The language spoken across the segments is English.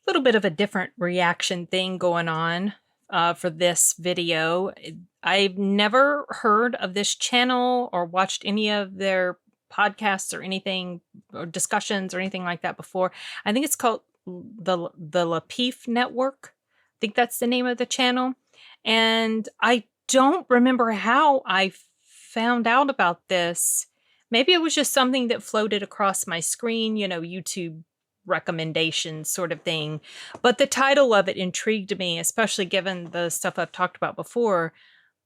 little bit of a different reaction thing going on for this video. I've never heard of this channel or watched any of their podcasts or anything or discussions or anything like that before. I think it's called the Lapeef Network. I think that's the name of the channel. And I don't remember how I found out about this. Maybe it was just something that floated across my screen, you know, YouTube recommendations sort of thing. But the title of it intrigued me, especially given the stuff I've talked about before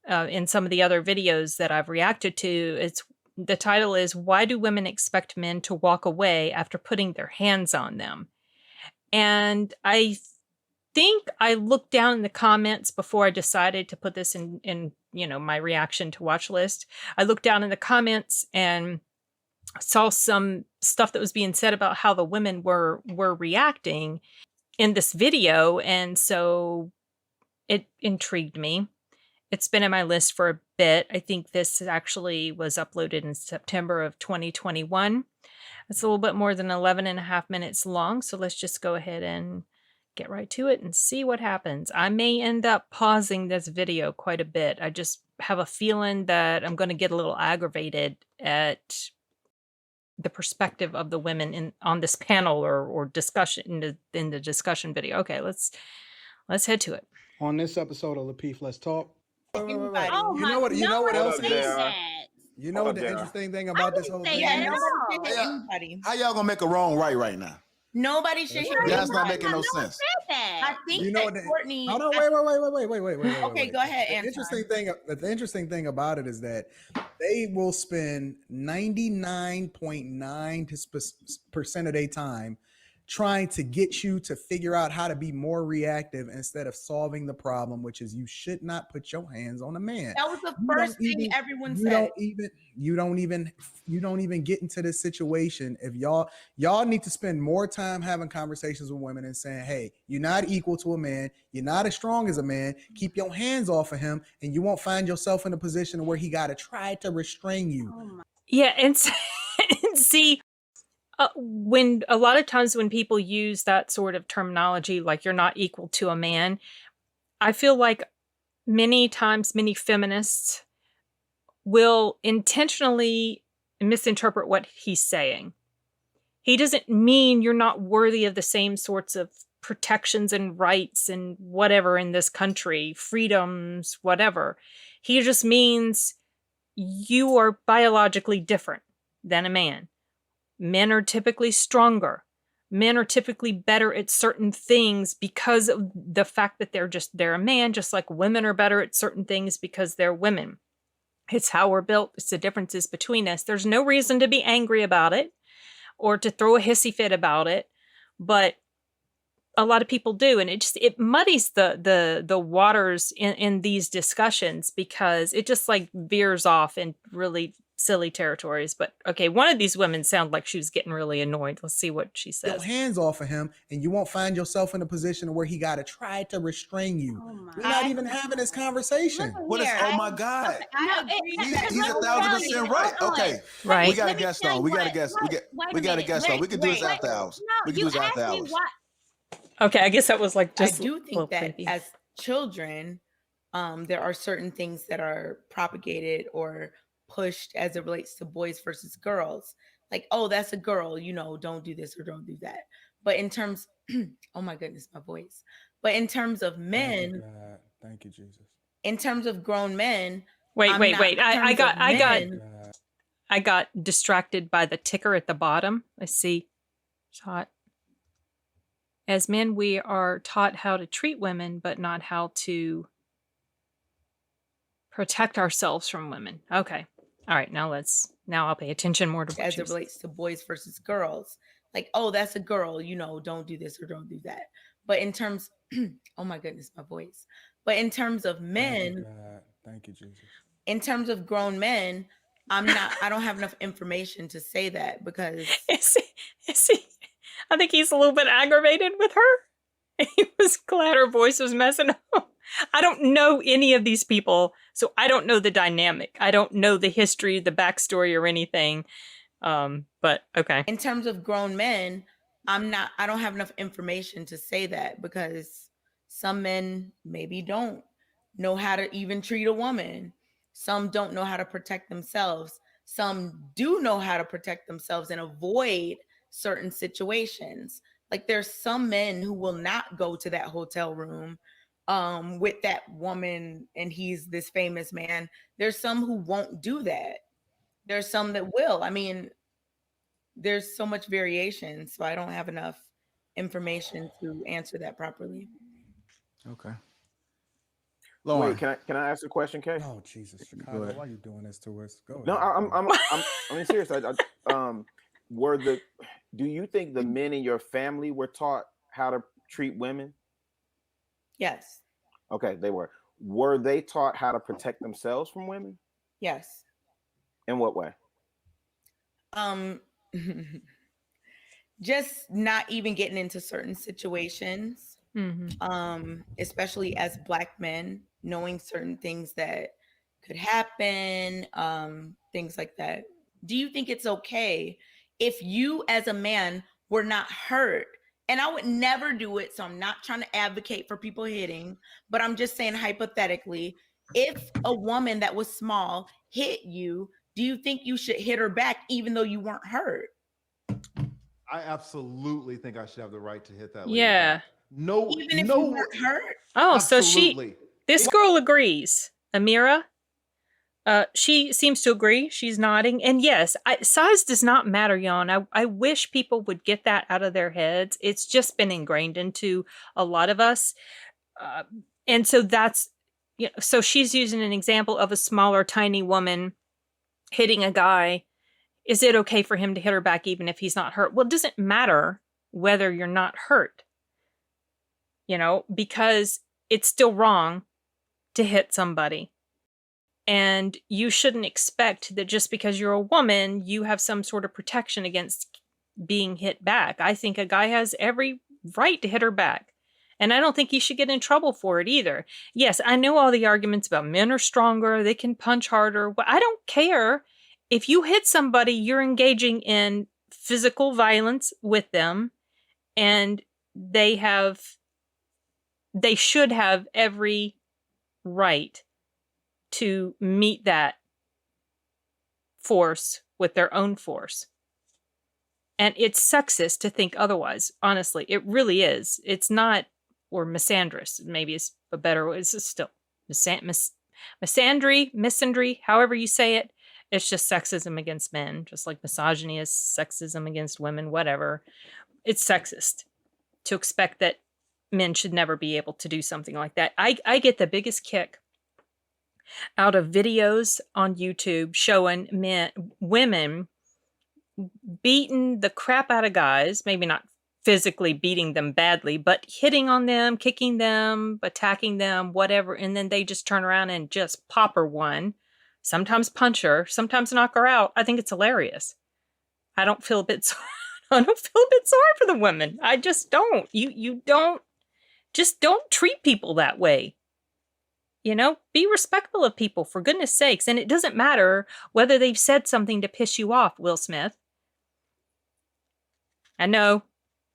in some of the other videos that I've reacted to. The title is, Why Do Women Expect Men to Walk Away After Putting Their Hands on Them? And I think I looked down in the comments before I decided to put this in you know, my reaction to watch list. I looked down in the comments and saw some stuff that was being said about how the women were reacting in this video, and so it intrigued me. It's been in my list for a bit. I think this actually was uploaded in September of 2021. It's a little bit more than 11 and a half minutes long, so let's just go ahead and get right to it and see what happens. I may end up pausing this video quite a bit. I just have a feeling that I'm going to get a little aggravated at the perspective of the women on this panel or discussion in the discussion video. Okay, let's head to it. On this episode of Lapeef, Let's Talk. Wait. Oh, You know what? You know what else is? that. You know what the interesting thing about this whole thing that is? anybody. How y'all gonna make a wrong right now? Nobody should hear That's not making no sense. I think You know that what? Courtney. Hold on, wait. Okay, go ahead, The interesting thing about it is that they will spend 99.9% of their time trying to get you to figure out how to be more reactive instead of solving the problem, which is you should not put your hands on a man. That was the first thing everyone said. You don't even get into this situation if y'all need to spend more time having conversations with women and saying, hey, you're not equal to a man, you're not as strong as a man, keep your hands off of him, and you won't find yourself in a position where he got to try to restrain you. Yeah, and see, when a lot of times when people use that sort of terminology, like you're not equal to a man, I feel like many times many feminists will intentionally misinterpret what he's saying. He doesn't mean you're not worthy of the same sorts of protections and rights and whatever in this country, freedoms, whatever. He just means you are biologically different than a man. Men are typically stronger. Men are typically better at certain things because of the fact that they're a man, just like women are better at certain things because they're women. It's how we're built. It's the differences between us. There's no reason to be angry about it or to throw a hissy fit about it, but a lot of people do, and it muddies the waters in these discussions because it just like veers off in really silly territories. But okay, one of these women sounded like she was getting really annoyed. Let's see what she says. Your hands off of him, and you won't find yourself in a position where he got to try to restrain you. We're not even having this conversation. What is? Oh my God! He's 1,000% right. Okay, right. We got a guest on. We got a guest. We got a guest on. We can do this after hours. We can do this after hours. Okay, I guess that was like just. I do think that creepy. As children, there are certain things that are propagated or pushed as it relates to boys versus girls. Like, oh, that's a girl, you know, don't do this or don't do that. But in terms, oh my goodness, my voice. But in terms of men, thank you, Jesus. In terms of grown men, wait. I got distracted by the ticker at the bottom. I see. Taught. As men, we are taught how to treat women, but not how to protect ourselves from women. Okay. All right. Now I'll pay attention more to what as it relates to boys versus girls. Like, oh, that's a girl, you know, don't do this or don't do that. But in terms, oh my goodness, my voice. But in terms of men, thank you, Jesus. In terms of grown men, I don't have enough information to say that because is he? I think he's a little bit aggravated with her. He was glad her voice was messing up. I don't know any of these people, so I don't know the dynamic. I don't know the history, the backstory, or anything. But okay. In terms of grown men, I don't have enough information to say that, because some men maybe don't know how to even treat a woman. Some don't know how to protect themselves. Some do know how to protect themselves and avoid certain situations. Like, there's some men who will not go to that hotel room with that woman and he's this famous man. There's some who won't do that. There's some that will. I mean, there's so much variation, so I don't have enough information to answer that properly. Okay. Wait, can I ask a question, Kay? Oh, Jesus, Chicago, why are you doing this to us? Go No, ahead. I mean, serious. Do you think the men in your family were taught how to treat women? Yes. Okay, they were. Were they taught how to protect themselves from women? Yes. In what way? Just not even getting into certain situations. Especially as Black men, knowing certain things that could happen, things like that. Do you think it's okay if you as a man were not hurt? And I would never do it, so I'm not trying to advocate for people hitting, but I'm just saying hypothetically, if a woman that was small hit you, do you think you should hit her back even though you weren't hurt? I absolutely think I should have the right to hit that lady Yeah. back. No, Even if you weren't hurt? Oh, absolutely. so this girl agrees. Amira, she seems to agree. She's nodding. And yes, size does not matter, Jan. I wish people would get that out of their heads. It's just been ingrained into a lot of us. And so that's, you know, so she's using an example of a smaller, tiny woman hitting a guy. Is it okay for him to hit her back even if he's not hurt? Well, it doesn't matter whether you're not hurt, you know, because it's still wrong to hit somebody. And you shouldn't expect that just because you're a woman, you have some sort of protection against being hit back. I think a guy has every right to hit her back. And I don't think he should get in trouble for it either. Yes, I know all the arguments about men are stronger, they can punch harder. But I don't care. If you hit somebody, you're engaging in physical violence with them. And they should have every right to meet that force with their own force. And it's sexist to think otherwise. Honestly, it really is. It's not, or misandrous, maybe it's a better word. It's still misandry, however you say it. It's just sexism against men, just like misogyny is sexism against women, whatever. It's sexist to expect that men should never be able to do something like that. I get the biggest kick out of videos on YouTube showing women beating the crap out of guys, maybe not physically beating them badly, but hitting on them, kicking them, attacking them, whatever, and then they just turn around and just pop her one, sometimes punch her, sometimes knock her out. I think it's hilarious. I don't feel a bit sorry for the women. I just don't. You don't treat people that way. You know, be respectful of people, for goodness sakes. And it doesn't matter whether they've said something to piss you off, Will Smith. I know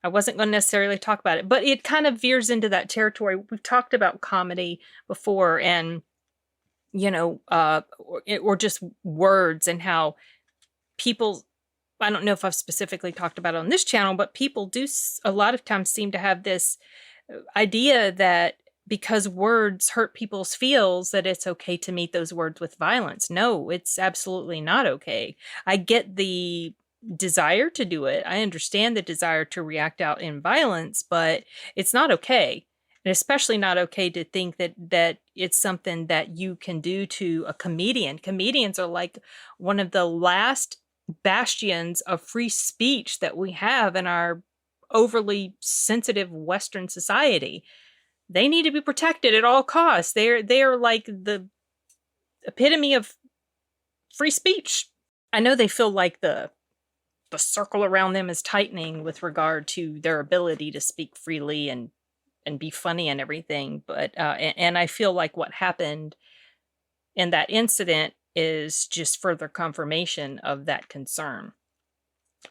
I wasn't going to necessarily talk about it, but it kind of veers into that territory. We've talked about comedy before, and, you know, or just words, and how people, I don't know if I've specifically talked about it on this channel, but people do a lot of times seem to have this idea that because words hurt people's feels, that it's okay to meet those words with violence. No, it's absolutely not okay. I get the desire to do it. I understand the desire to react out in violence, but it's not okay. And especially not okay to think that it's something that you can do to a comedian. Comedians are like one of the last bastions of free speech that we have in our overly sensitive Western society. They need to be protected at all costs. They're like the epitome of free speech. I know they feel like the circle around them is tightening with regard to their ability to speak freely and be funny and everything, but and I feel like what happened in that incident is just further confirmation of that concern.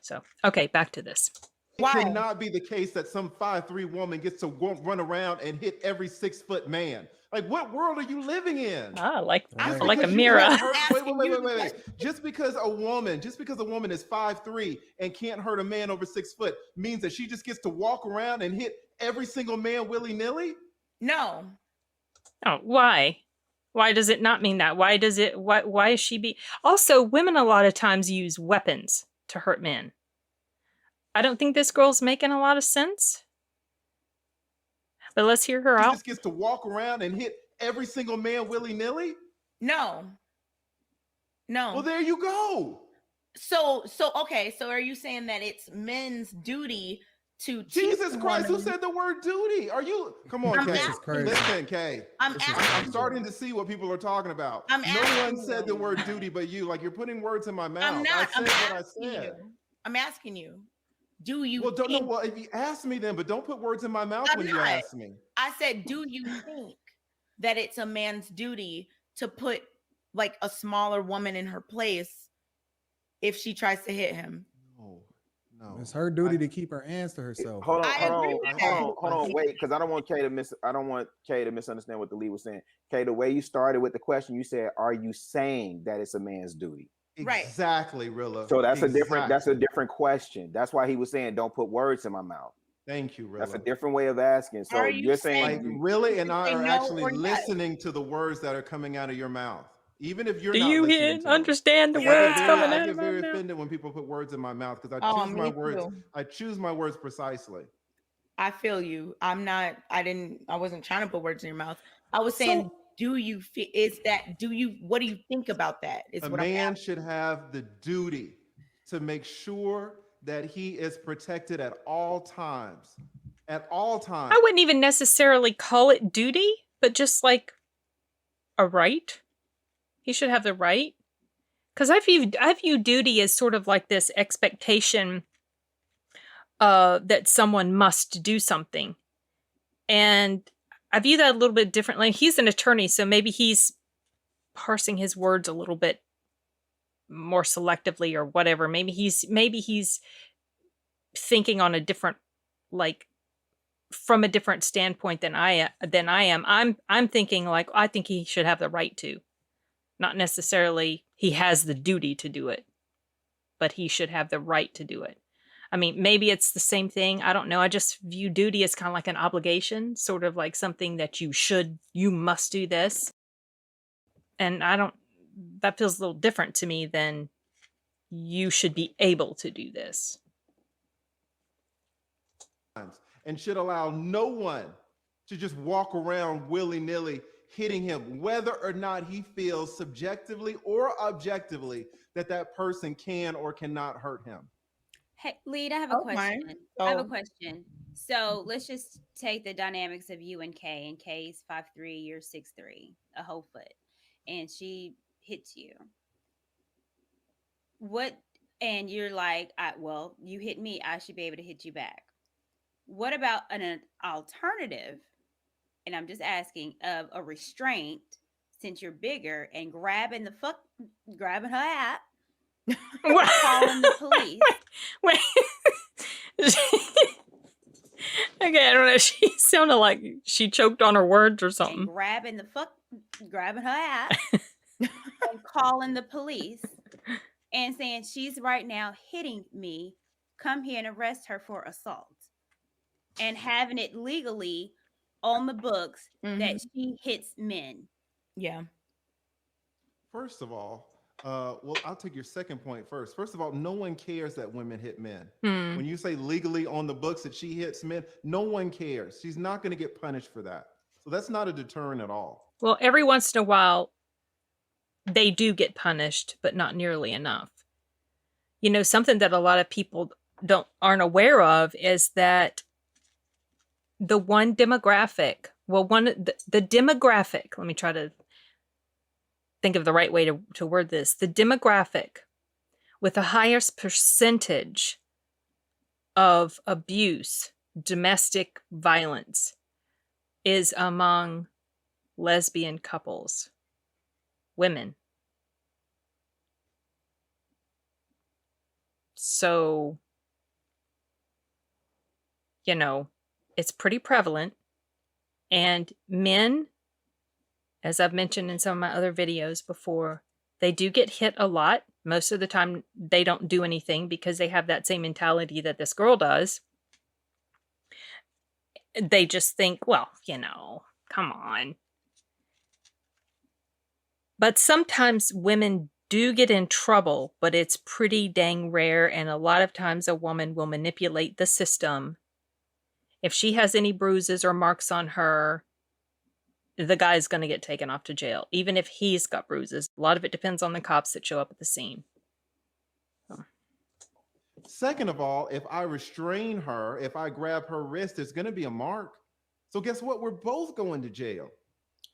So, okay, back to this. It cannot be the case that some 5'3" woman gets to run around and hit every 6-foot man. Like, what world are you living in? Ah, like Right. a mirror. Wait. Just because a woman is 5'3" and can't hurt a man over 6 foot means that she just gets to walk around and hit every single man willy-nilly? No. Oh, why? Why does it not mean that? Why is she be also women a lot of times use weapons to hurt men. I don't think this girl's making a lot of sense. But let's hear her out. She just gets to walk around and hit every single man willy-nilly? No. Well, there you go. So okay, so are you saying that it's men's duty to Jesus Christ, who said the word duty? Are you come on, Kay? Listen, Kay. I'm starting to see what people are talking about. No one said the word duty but you. Like, you're putting words in my mouth. I said what I said. I'm asking you. Do you well, if you ask me then, but don't put words in my mouth when you ask me. I said, do you think that it's a man's duty to put like a smaller woman in her place if she tries to hit him? No. It's her duty to keep her hands to herself. Hold on, wait, because I don't want Kay to misunderstand what the lead was saying. Kay, the way you started with the question, you said, "Are you saying that it's a man's duty?" Exactly, Rilla. So that's a different question. That's why he was saying, "Don't put words in my mouth." Thank you, Rilla. That's a different way of asking. So you're saying, like, Rilla and I are actually listening to the words that are coming out of your mouth. Even if you're not listening to understand the words coming out I get of my very mouth. offended when people put words in my mouth because I choose my words. Too. I choose my words precisely. I feel you. I wasn't trying to put words in your mouth. I was saying, what do you think about that? A man should have the duty to make sure that he is protected at all times. At all times. I wouldn't even necessarily call it duty, but just like a right. He should have the right. Because I view duty as sort of like this expectation that someone must do something. And I view that a little bit differently. He's an attorney, so maybe he's parsing his words a little bit more selectively or whatever. Maybe he's thinking on a different, like, from a different standpoint than I am. I'm thinking like, I think he should have the right to. Not necessarily he has the duty to do it, but he should have the right to do it. I mean, maybe it's the same thing. I don't know. I just view duty as kind of like an obligation, sort of like something that you must do this. And that feels a little different to me than you should be able to do this. And should allow no one to just walk around willy-nilly hitting him, whether or not he feels subjectively or objectively that person can or cannot hurt him. Hey, Lead, I have a question. I have a question. So let's just take the dynamics of you and Kay. And Kay's 5'3", you're 6'3", a whole foot, and she hits you. And you're like, well, you hit me, I should be able to hit you back. What about an alternative? And I'm just asking, of a restraint, since you're bigger, and grabbing her hat, calling the police. Wait. Okay, I don't know. She sounded like she choked on her words or something. And grabbing her hat, and calling the police, and saying she's right now hitting me. Come here and arrest her for assault, and having it legally on the books that she hits men. Yeah. First of all, well, I'll take your second point first. First of all, no one cares that women hit men. When you say legally on the books that she hits men, no one cares. She's not going to get punished for that. So that's not a deterrent at all. Well, every once in a while, they do get punished, but not nearly enough. You know, something that a lot of people aren't aware of is that the one demographic, the demographic, let me try to think of the right way to word this. The demographic with the highest percentage of abuse, domestic violence, is among lesbian couples, women. So you know, it's pretty prevalent. And men, as I've mentioned in some of my other videos before, they do get hit a lot. Most of the time, they don't do anything because they have that same mentality that this girl does. They just think, well, you know, come on. But sometimes women do get in trouble, but it's pretty dang rare. And a lot of times a woman will manipulate the system. If she has any bruises or marks on her, the guy's going to get taken off to jail, even if he's got bruises. A lot of it depends on the cops that show up at the scene. Second of all, if I restrain her, if I grab her wrist, there's going to be a mark. So guess what? We're both going to jail.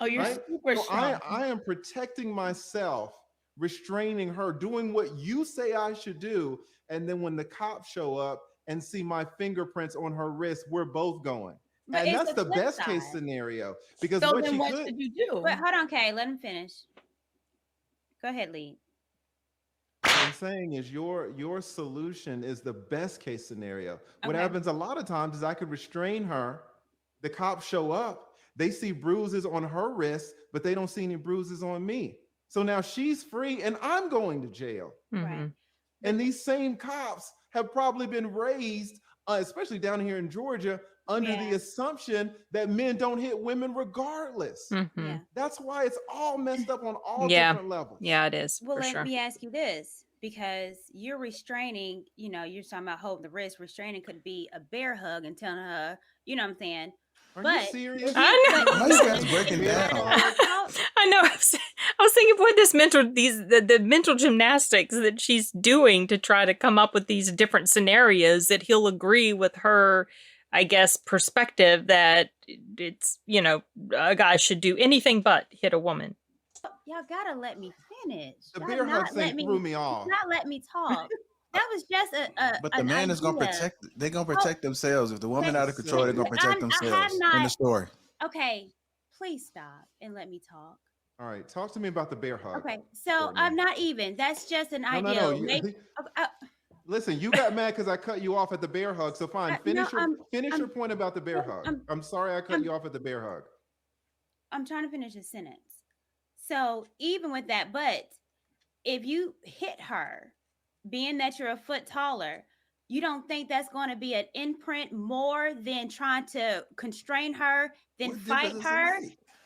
Oh, you're right? super So strong. I am protecting myself, restraining her, doing what you say I should do. And then when the cops show up and see my fingerprints on her wrist, we're both going. But And it's that's the the flip best case side. scenario. Because So what then she what could should you do? But hold on, Kay, let him finish. Go ahead, lead. What I'm saying is your solution is the best case scenario. What Okay. happens a lot of times is I could restrain her, the cops show up, they see bruises on her wrist, but they don't see any bruises on me. So now she's free and I'm going to jail. Right. And these same cops have probably been raised, especially down here in Georgia, under the assumption that men don't hit women regardless. Yeah. That's why it's all messed up on all Yeah. different levels. Yeah, it is. Well, for let sure. me ask you this, because you're restraining, you know, you're talking about holding the wrist. Restraining could be a bear hug and telling her, you know what I'm saying? Are but you serious? I know. Why you guys breaking down? I know. I was thinking, boy, the mental gymnastics that she's doing to try to come up with these different scenarios that he'll agree with her, I guess, perspective that it's, you know, a guy should do anything but hit a woman. Y'all gotta let me finish. The Y'all bear hug not thing let me- threw me off. Not let me talk. That was just But the an man is gonna idea. protect. They're gonna protect themselves. If the woman out of control, they're gonna I'm- protect I themselves. have In the not- story. Okay, please stop and let me talk. All right, talk to me about the bear hug. Okay, so Courtney. I'm not even. That's just an idea. No. Maybe- Listen, you got mad because I cut you off at the bear hug. So fine, finish your point about the bear hug. I'm sorry I cut you off at the bear hug. I'm trying to finish a sentence. So even with that, but if you hit her, being that you're a foot taller, you don't think that's going to be an imprint more than trying to constrain her, than fight her?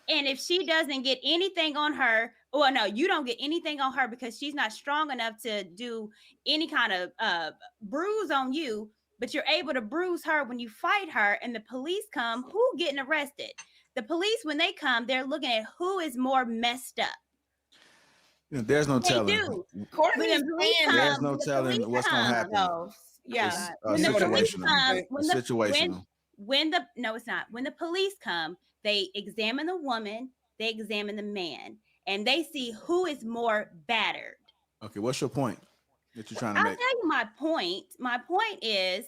And if she doesn't get anything on her, well, no, you don't get anything on her because she's not strong enough to do any kind of bruise on you, but you're able to bruise her when you fight her, and the police come, who getting arrested? The police, when they come, they're looking at who is more messed up. You know, there's no They telling. do. Courtney When is the police saying come, There's no when the telling police what's gonna come, happen. no. Yeah. It's when the police situational. come, It's situational. no, it's not. When the police come, they examine the woman, they examine the man, and they see who is more battered. Okay, what's your point that you're trying to I'll make? tell you my point. My point is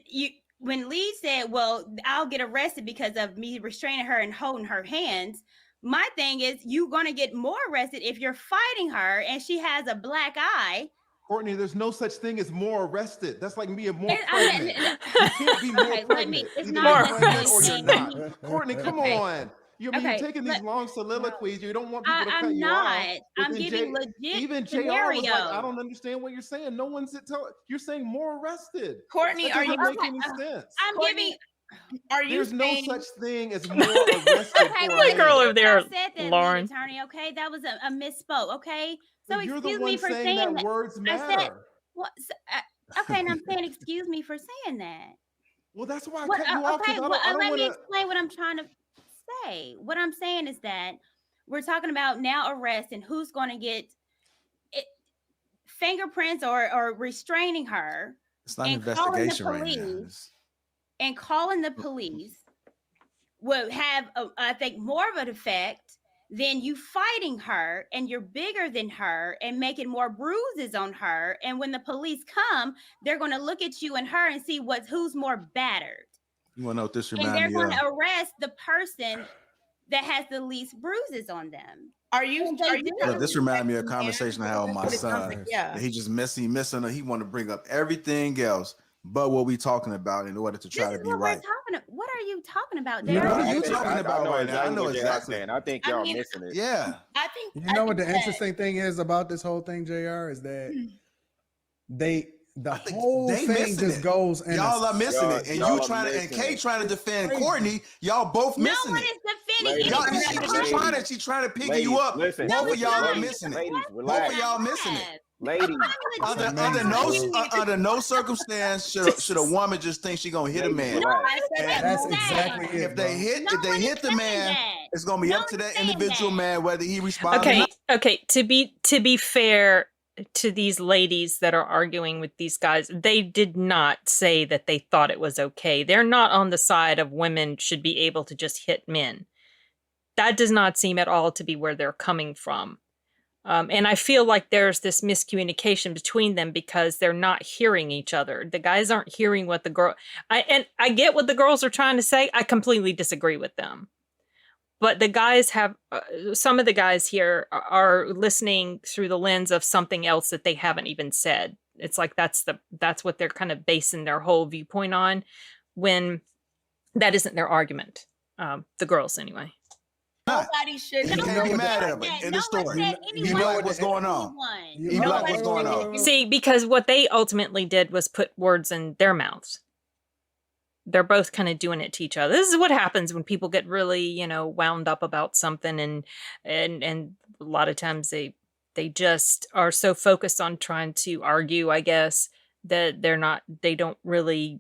you, when Lee said, well, I'll get arrested because of me restraining her and holding her hands. My thing is, you're going to get more arrested if you're fighting her and she has a black eye. Courtney, there's no such thing as more arrested. That's like being more And- pregnant. You can't be more Okay, let pregnant. me- it's Either not you're pregnant or necessarily you're not. saying- Courtney, come Okay. on. You're taking these long soliloquies. You don't want people to cut I'm you not. off. But I'm then giving legit even JR scenario. was like, I don't understand what you're saying. No one's you're saying more arrested. Courtney, That are you doesn't make any sense. I'm Courtney, giving. Are you There's no saying such thing as more arrested Okay, for well, a girl man. over there, I said that, Lauren. lead attorney. Okay, that was a misspoke. Okay, so You're the excuse one me for saying saying that words I said- matter. What? Okay, and I'm saying excuse me for saying that. Well, that's why I What, cut you off. okay, I well, don't let want me to. explain what I'm trying to say. What I'm saying is that we're talking about now arrest and who's going to get it, fingerprints or restraining her. It's not an and calling the investigation right now. police. It's- And calling the police would have, I think, more of an effect than you fighting her, and you're bigger than her and making more bruises on her. And when the police come, they're going to look at you and her and see who's more battered. You want to know what this And reminds they're me going of? to arrest the person that has the least bruises on them. are you Look, this reminds me of a conversation I had with my That's what it sounds son. like, yeah. That he just missing. He want to bring up everything else but what we talking about in order to try to be right. What are you talking about, You know Derek? what What are you talking about right now? I know what exactly. saying. I think y'all missing it. Yeah. I think You know what the interesting thing is about this whole thing, JR, is that the whole they thing missing just it. goes in Y'all are missing it, and y'all you are trying to, and missing Kay it. trying to defend Crazy. Courtney. Y'all both No missing one it. is defending Ladies, anyone. She trying to piggy ladies, you up. listen, Both of y'all are ladies, missing it. ladies, Both relax. of y'all missing it. Ladies, Under no circumstance should a woman just think she gonna hit a man. No one is saying That's that. exactly it. If they hit, No if they one is hit the saying man, that. it's gonna be No up to one is that saying individual that. man whether he responds. or Okay, not. okay. To be fair to these ladies that are arguing with these guys, they did not say that they thought it was okay. They're not on the side of women should be able to just hit men. That does not seem at all to be where they're coming from. And I feel like there's this miscommunication between them because they're not hearing each other. The guys aren't hearing what the girl. I get what the girls are trying to say. I completely disagree with them. But the guys have some of the guys here are listening through the lens of something else that they haven't even said. It's like that's what they're kind of basing their whole viewpoint on, when that isn't their argument. The girls, anyway. Nobody should. You can't be mad at them in the story. You know what's going on. You know what's going on. See, because what they ultimately did was put words in their mouths. They're both kind of doing it to each other. This is what happens when people get really, wound up about something, and a lot of times they just are so focused on trying to argue, I guess, that they don't really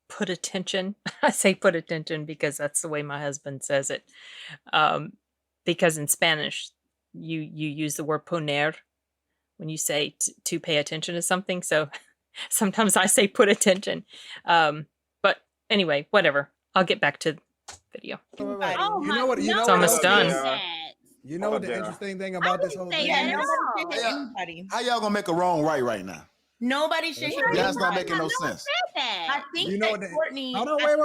put attention. I say put attention because that's the way my husband says it. Because in Spanish, you use the word poner when you say to pay attention to something. So sometimes I say put attention. But anyway, whatever. I'll get back to video. Oh, You know what? You know It's what almost else done. is? You know what the interesting thing about this whole thing is? How y'all gonna make a wrong right now? Nobody should hear That's anybody. not making no sense. I think You know that what Courtney. Hold on, wait.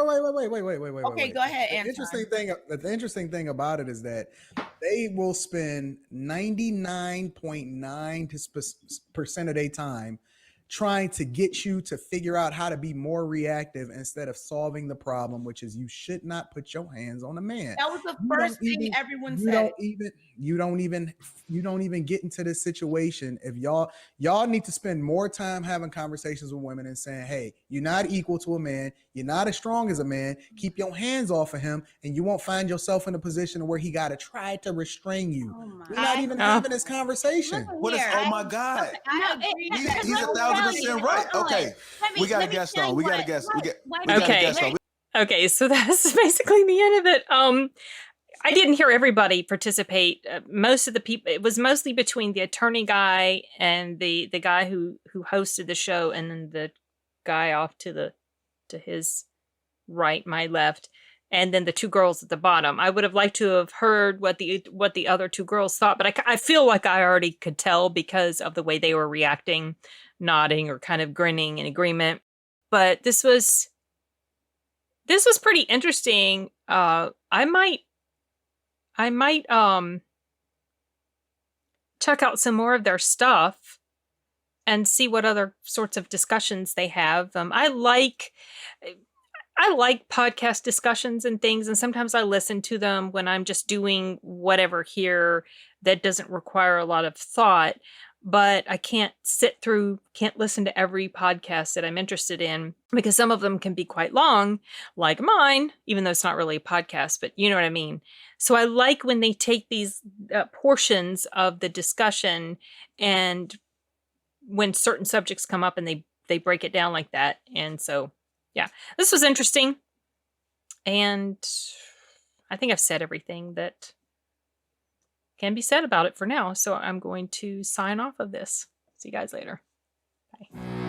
Okay, go ahead, The Anton. interesting thing about it is that they will spend 99.9% of their time trying to get you to figure out how to be more reactive instead of solving the problem, which is you should not put your hands on a man. That was the first thing everyone said. You don't even get into this situation if y'all need to spend more time having conversations with women and saying, hey, you're not equal to a man, you're not as strong as a man, keep your hands off of him, and you won't find yourself in a position where he got to try to restrain you. We're not even having this conversation. What is, oh my God. He's 1,000% right. Okay. We got a guest on. We got a guest. We got a guest on. Okay, so that's basically the end of it. I didn't hear everybody participate. Most of the people, it was mostly between the attorney guy and the guy who hosted the show, and then the guy off to his right, my left, and then the two girls at the bottom. I would have liked to have heard what the other two girls thought, but I feel like I already could tell because of the way they were reacting, nodding or kind of grinning in agreement. But this was pretty interesting. I might check out some more of their stuff and see what other sorts of discussions they have. I like podcast discussions and things, and sometimes I listen to them when I'm just doing whatever here that doesn't require a lot of thought. But I can't listen to every podcast that I'm interested in because some of them can be quite long, like mine, even though it's not really a podcast, but you know what I mean. So I like when they take these portions of the discussion, and when certain subjects come up and they break it down like that. And so, yeah, this was interesting. And I think I've said everything that can be said about it for now. So I'm going to sign off of this. See you guys later. Bye.